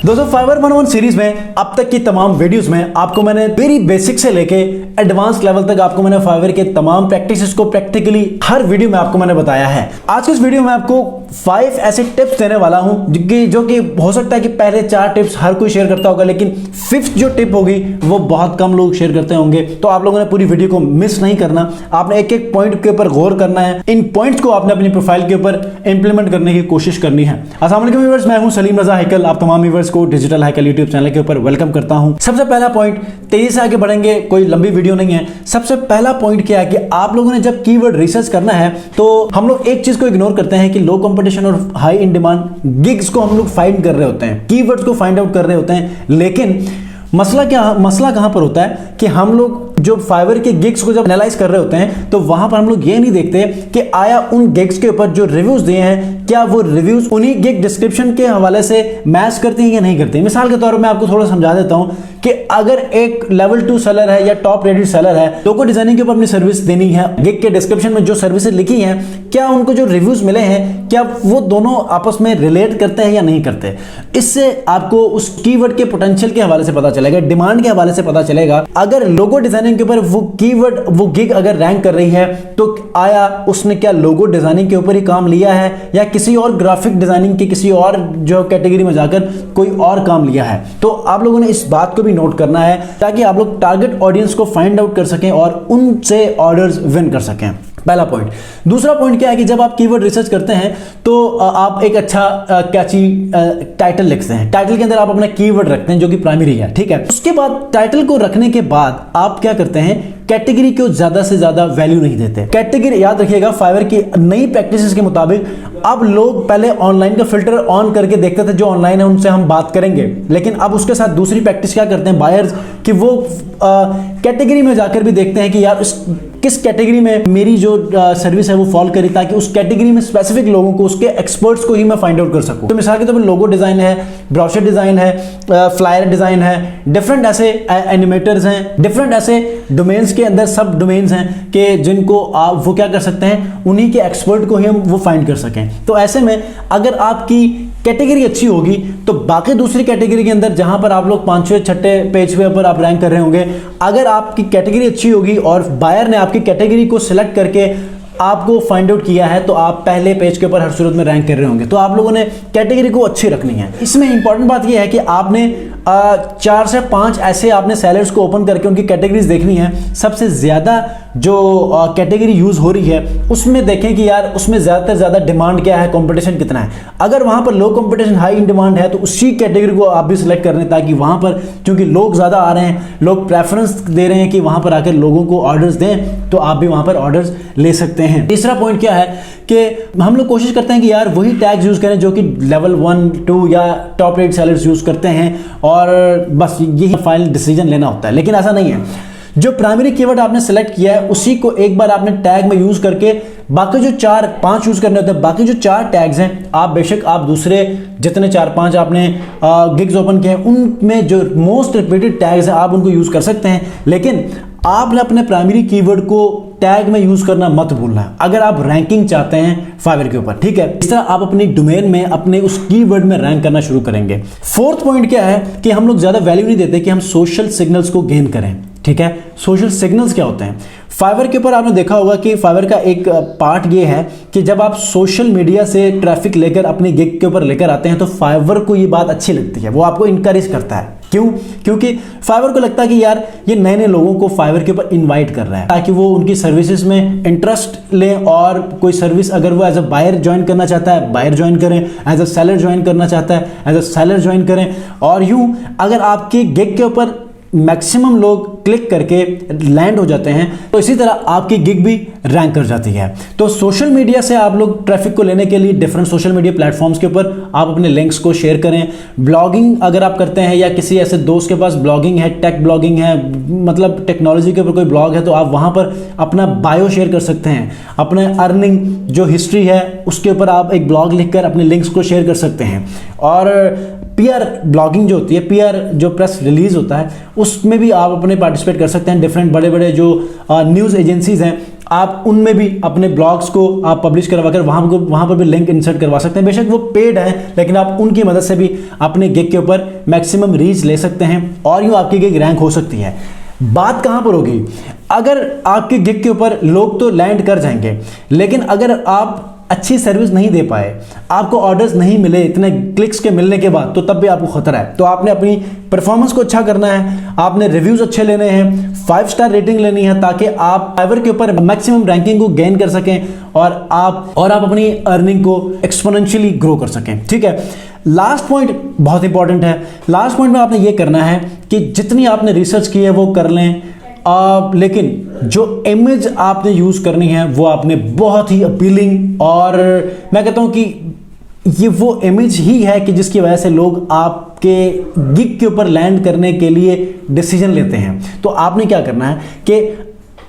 दोस्तों fibre 101 series में अब तक की तमाम वीडियोस में आपको मैंने वेरी बेसिक से लेके एडवांस लेवल तक आपको मैंने फाइवर के तमाम प्रैक्टिसेस को प्रैक्टिकली हर वीडियो में आपको मैंने बताया है। आज के इस वीडियो में आपको 5 ऐसे टिप्स देने वाला हूं जो कि हो सकता है कि पहले 4 टिप्स हर कोई शेयर करता होगा, लेकिन 5th जो टिप होगी वो बहुत कम लोग शेयर करते होंगे। तो आप लोगों ने पूरी वीडियो को मिस नहीं करना, आपने एक एक पॉइंट के ऊपर गौर करना है। इन पॉइंट्स को आपने अपनी प्रोफाइल के ऊपर इंप्लीमेंट करने की कोशिश करनी है। अस्सलाम वालेकुम व्यूअर्स, मैं हूं सलीम रजा हैकल। आप तमाम व्यूअर्स को डिजिटल हैकल यूट्यूब चैनल के ऊपर वेलकम करता हूं। सबसे पहला पॉइंट, तेजी से आगे बढ़ेंगे, कोई लंबी वीडियो नहीं है। सबसे पहला पॉइंट क्या है कि आप लोगों ने जब कीवर्ड रिसर्च करना है तो हम लोग एक चीज को इग्नोर करते हैं कि लो कंपटीशन और हाई इन डिमांड गिग्स को हम लोग फाइंड कर रहे होते हैं, कीवर्ड्स को फाइंड आउट कर रहे होते हैं। लेकिन मसला कहां पर होता है कि हम लोग जो फाइवर के गिग्स को जब एनालाइज कर रहे होते हैं तो वहां पर हम लोग ये नहीं देखते कि आया उन गिग्स के ऊपर जो रिव्यूज दिए हैं, क्या वो रिव्यूज उन्हीं गिग डिस्क्रिप्शन के हवाले से मैच करती हैं या नहीं करती। मिसाल के तौर पर मैं आपको थोड़ा समझा देता हूं कि अगर एक लेवल 2 सेलर है या टॉप रेटेड सेलर है, लोगो डिजाइनिंग के ऊपर अपनी सर्विस देनी है, गिग के डिस्क्रिप्शन में जो सर्विसेज लिखी हैं, क्या उनको जो रिव्यूज मिले हैं क्या वो दोनों आपस में रिलेट करते हैं या नहीं करते। इससे आपको उस कीवर्ड के पोटेंशियल के हवाले से पता चलेगा, डिमांड के हवाले से पता चलेगा। अगर लोगो डिजाइनिंग के ऊपर वो कीवर्ड वो गिग अगर रैंक कर रही है तो आया उसने क्या लोगो डिजाइनिंग के ऊपर ही काम लिया है या किसी और ग्राफिक डिजाइनिंग की किसी और जो कैटेगरी में जाकर कोई और काम लिया है। तो आप लोगों ने इस बात को भी नोट करना है ताकि आप लोग टारगेट ऑडियंस को फाइंड आउट कर सकें और उनसे ऑर्डर्स विन कर सकें। पहला पॉइंट। दूसरा पॉइंट क्या है कि जब आप कीवर्ड रिसर्च करते हैं तो आप एक अच्छा कैची टाइटल लिखते हैं। टाइटल के अंदर आप अपना कीवर्ड रखते हैं जो कि प्राइमरी है, ठीक है। उसके बाद टाइटल को रखने के बाद आप क्या करते हैं, कैटेगरी को ज्यादा से ज्यादा वैल्यू नहीं देते। कैटेगरी याद रखिएगा, फाइवर की नई प्रैक्टिसेस के मुताबिक अब लोग पहले ऑनलाइन का फिल्टर ऑन करके देखते थे, जो ऑनलाइन है उनसे हम बात करेंगे, लेकिन अब उसके साथ दूसरी प्रैक्टिस क्या करते हैं बायर्स कि वो कैटेगरी में जाकर भी देखते हैं कि यार किस कैटेगरी में मेरी जो सर्विस है वो फॉल करी, ताकि उस कैटेगरी में स्पेसिफिक लोगों को, उसके एक्सपर्ट्स को ही मैं फाइंड आउट कर सकूं। तो मिसाल के तौर पर लोगो डिजाइन है, ब्रोशर डिजाइन है, फ्लायर डिजाइन है, डिफरेंट ऐसे एनिमेटर्स हैं, डिफरेंट ऐसे डोमेन्स के अंदर सब डोमेन्स हैं कि जिनको आप वो क्या कर सकते हैं, उन्हीं के एक्सपर्ट को ही हम वो फाइंड कर सकें। तो ऐसे में अगर आपकी कैटेगरी अच्छी होगी तो बाकी दूसरी कैटेगरी के अंदर जहां पर आप लोग 5वें 6ठे पेज पे ऊपर आप रैंक कर रहे होंगे, अगर आपकी कैटेगरी अच्छी होगी और बायर ने आपकी कैटेगरी को सिलेक्ट करके आपको फाइंड आउट किया है तो आप पहले पेज के ऊपर हर सूरत में रैंक कर रहे होंगे। तो आप लोगों ने कैटेगरी को अच्छी रखनी है। इसमें इंपॉर्टेंट बात यह है कि आपने 4 से 5 ऐसे आपने सेलर्स को ओपन करके उनकी कैटेगरीज देखनी है। सबसे ज्यादा जो कैटेगरी यूज हो रही है उसमें देखें कि यार उसमें ज्यादा से ज्यादा डिमांड क्या है, कंपटीशन कितना है। अगर वहां पर लो कंपटीशन हाई इन डिमांड है तो उसी कैटेगरी को आप भी सिलेक्ट कर लें, ताकि वहां पर क्योंकि लोग ज्यादा आ रहे हैं, लोग प्रेफरेंस दे रहे हैं कि वहां पर आकर लोगों को ऑर्डर्स दें, तो आप भी वहां पर ऑर्डर्स ले सकते हैं। तीसरा पॉइंट क्या है कि हम लोग कोशिश करते हैं कि यार वही टैग्स यूज करें जो कि लेवल 1 2 या टॉप रेट सेलर्स यूज करते हैं और बस यही फाइनल डिसीजन लेना होता है, लेकिन ऐसा नहीं है। जो प्राइमरी कीवर्ड आपने सेलेक्ट किया है उसी को एक बार आपने टैग में यूज करके बाकी जो 4-5 यूज करने होते हैं, बाकी जो 4 टैग्स हैं आप बेशक आप दूसरे जितने 4-5 आपने गिग्स ओपन किए हैं उनमें जो मोस्ट रिपीटेड टैग्स हैं आप उनको यूज कर सकते हैं, लेकिन आपने अपने प्राइमरी कीवर्ड को टैग में यूज करना मत भूलना है अगर आप रैंकिंग चाहते हैं फाइवर के ऊपर, ठीक है। इस तरह आप अपनी डोमेन में अपने उस कीवर्ड में रैंक करना शुरू करेंगे। 4th पॉइंट क्या है कि हम लोग ज्यादा वैल्यू नहीं देते कि हम सोशल सिग्नल्स को गेन करें, ठीक है। सोशल सिग्नल्स क्या होते हैं फाइवर के ऊपर? आपने देखा होगा कि फाइवर का एक पार्ट ये है कि जब आप सोशल मीडिया से ट्रैफिक लेकर अपनी गिग के ऊपर लेकर आते हैं तो फाइवर को ये बात अच्छी लगती है, वो आपको इंकरेज करता है। क्यों? क्योंकि फाइवर को लगता है कि यार ये नए नए लोगों को फाइवर के ऊपर इनवाइट कर रहा है ताकि वो उनकी सर्विसेज में इंटरेस्ट लें, और कोई सर्विस अगर वो एज अ बायर ज्वाइन करना चाहता है बायर ज्वाइन करें, एज अ सेलर ज्वाइन करना चाहता है एज अ सेलर ज्वाइन करें। और यूं अगर आपके गिग के ऊपर मैक्सिमम लोग क्लिक करके लैंड हो जाते हैं तो इसी तरह आपकी गिग भी रैंक कर जाती है। तो सोशल मीडिया से आप लोग ट्रैफिक को लेने के लिए डिफरेंट सोशल मीडिया प्लेटफॉर्म्स के ऊपर आप अपने लिंक्स को शेयर करें। ब्लॉगिंग अगर आप करते हैं या किसी ऐसे दोस्त के पास ब्लॉगिंग है, टेक ब्लॉगिंग है, मतलब टेक्नोलॉजी के ऊपर कोई ब्लॉग है, तो आप वहां पर अपना बायो शेयर कर सकते हैं। अपने अर्निंग जो हिस्ट्री है उसके ऊपर आप एक ब्लॉग लिखकर अपने लिंक्स को शेयर कर सकते हैं। और पीआर ब्लॉगिंग जो होती है, पीआर जो प्रेस रिलीज होता है, उसमें भी आप अपने पार्टिसिपेट कर सकते हैं। डिफरेंट बड़े बड़े जो न्यूज़ एजेंसीज हैं आप उनमें भी अपने ब्लॉग्स को आप पब्लिश करवा कर वहाँ पर भी लिंक इंसर्ट करवा सकते हैं। बेशक वो पेड है, लेकिन आप उनकी मदद से भी अपने गिग के ऊपर मैक्सिमम रीच ले सकते हैं और यूँ आपकी गिग रैंक हो सकती है। बात कहाँ पर होगी, अगर आपके गिग के ऊपर लोग तो लैंड कर जाएंगे, लेकिन अगर आप अच्छी सर्विस नहीं दे पाए, आपको ऑर्डर्स नहीं मिले इतने क्लिक्स के मिलने के बाद, तो तब भी आपको खतरा है। तो आपने अपनी परफॉर्मेंस को अच्छा करना है, आपने रिव्यूज अच्छे लेने हैं, 5 स्टार रेटिंग लेनी है, ताकि आप फाइवर के ऊपर मैक्सिमम रैंकिंग को गेन कर सकें और आप अपनी अर्निंग को एक्सपोनेंशियली ग्रो कर सकें। ठीक है, लास्ट पॉइंट बहुत इंपॉर्टेंट है। लास्ट पॉइंट में आपने ये करना है कि जितनी आपने रिसर्च की है वो कर लें, लेकिन जो इमेज आपने यूज करनी है वो आपने बहुत ही अपीलिंग, और मैं कहता हूं कि ये वो इमेज ही है कि जिसकी वजह से लोग आपके गिग के ऊपर लैंड करने के लिए डिसीजन लेते हैं। तो आपने क्या करना है कि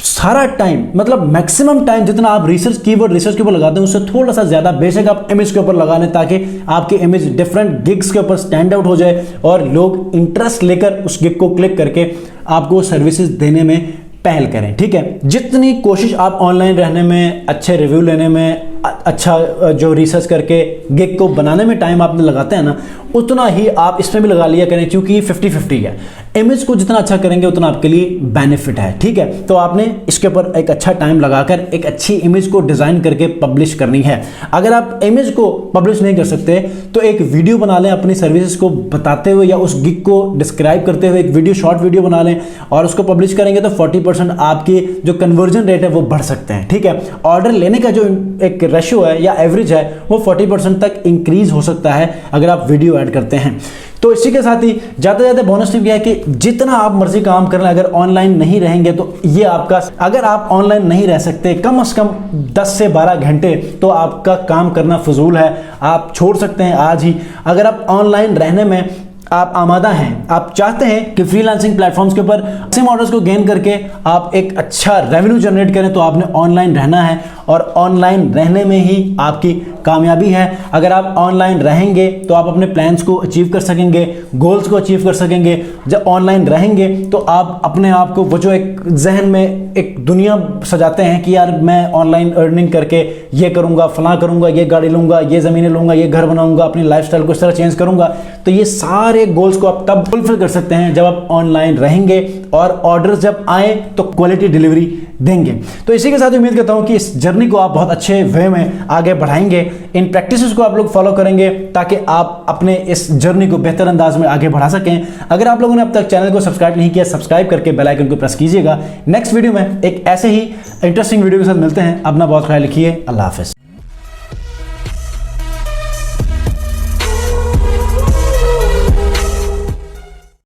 सारा टाइम, मतलब मैक्सिमम टाइम जितना आप कीवर्ड रिसर्च के ऊपर लगाते हैं उससे थोड़ा सा ज्यादा बेशक आप इमेज के ऊपर लगा लें, ताकि आपकी इमेज डिफरेंट गिग्स के ऊपर स्टैंड आउट हो जाए और लोग इंटरेस्ट लेकर उस गिग को क्लिक करके आपको सर्विसेज देने में पहल करें। ठीक है, जितनी कोशिश आप ऑनलाइन रहने में, अच्छे रिव्यू लेने में, अच्छा जो रिसर्च करके गिग को बनाने में टाइम आपने लगाते हैं ना, उतना ही आप इसमें भी लगा लिया करें, क्योंकि 50-50 है। इमेज को जितना अच्छा करेंगे उतना आपके लिए बेनिफिट है। ठीक है, तो आपने इसके ऊपर एक अच्छा टाइम लगाकर एक अच्छी इमेज को डिजाइन करके पब्लिश करनी है। अगर आप इमेज को पब्लिश नहीं कर सकते तो एक वीडियो बना लें अपनी सर्विसेज को बताते हुए, या उस गिग को डिस्क्राइब करते हुए एक वीडियो, शॉर्ट वीडियो बना लें और उसको पब्लिश करेंगे तो 40% आपकी जो कन्वर्जन रेट है वो बढ़ सकते हैं। ठीक है, ऑर्डर लेने का जो एक रेशियो है या एवरेज है वो 40% तक इंक्रीज हो सकता है अगर आप वीडियो ऐड करते हैं। तो इसी के साथ ही जाते जाते बोनस टिप यह है कि जितना आप मर्जी काम कर लें, अगर ऑनलाइन नहीं रहेंगे तो ये आपका, अगर आप ऑनलाइन नहीं रह सकते कम से कम 10 से 12 घंटे, तो आपका काम करना फजूल है, आप छोड़ सकते हैं आज ही। अगर आप ऑनलाइन रहने में आप आमादा हैं, आप चाहते हैं कि फ्रीलांसिंग प्लेटफॉर्म्स के ऊपर सेम ऑर्डर्स को गेन करके आप एक अच्छा रेवेन्यू जनरेट करें, तो आपने ऑनलाइन रहना है और ऑनलाइन रहने में ही आपकी कामयाबी है। अगर आप ऑनलाइन रहेंगे तो आप अपने प्लान्स को अचीव कर सकेंगे, गोल्स को अचीव कर सकेंगे। जब ऑनलाइन रहेंगे तो आप अपने आप को, वो जो एक जहन में एक दुनिया सजाते हैं कि यार मैं ऑनलाइन अर्निंग करके ये करूँगा, फलां करूँगा, ये गाड़ी लूँगा, ये ज़मीनें लूँगा, ये घर बनाऊँगा, अपनी लाइफस्टाइल को इस तरह चेंज करूँगा, तो ये सारे गोल्स को आप तब फुलफिल कर सकते हैं जब आप ऑनलाइन रहेंगे और ऑर्डर्स जब आए तो क्वालिटी डिलीवरी देंगे। तो इसी के साथ उम्मीद करता हूं कि इस जर्नी को आप बहुत अच्छे वे में आगे बढ़ाएंगे, इन प्रैक्टिसेस को आप लोग फॉलो करेंगे ताकि आप अपने इस जर्नी को बेहतर अंदाज में आगे बढ़ा सकें। अगर आप लोगों ने अब तक चैनल को सब्सक्राइब नहीं किया, सब्सक्राइब करके बेल आइकन को प्रेस कीजिएगा। नेक्स्ट वीडियो में एक ऐसे ही इंटरेस्टिंग वीडियो के साथ मिलते हैं। अपना बहुत ख्याल रखिए। अल्लाह हाफिज़।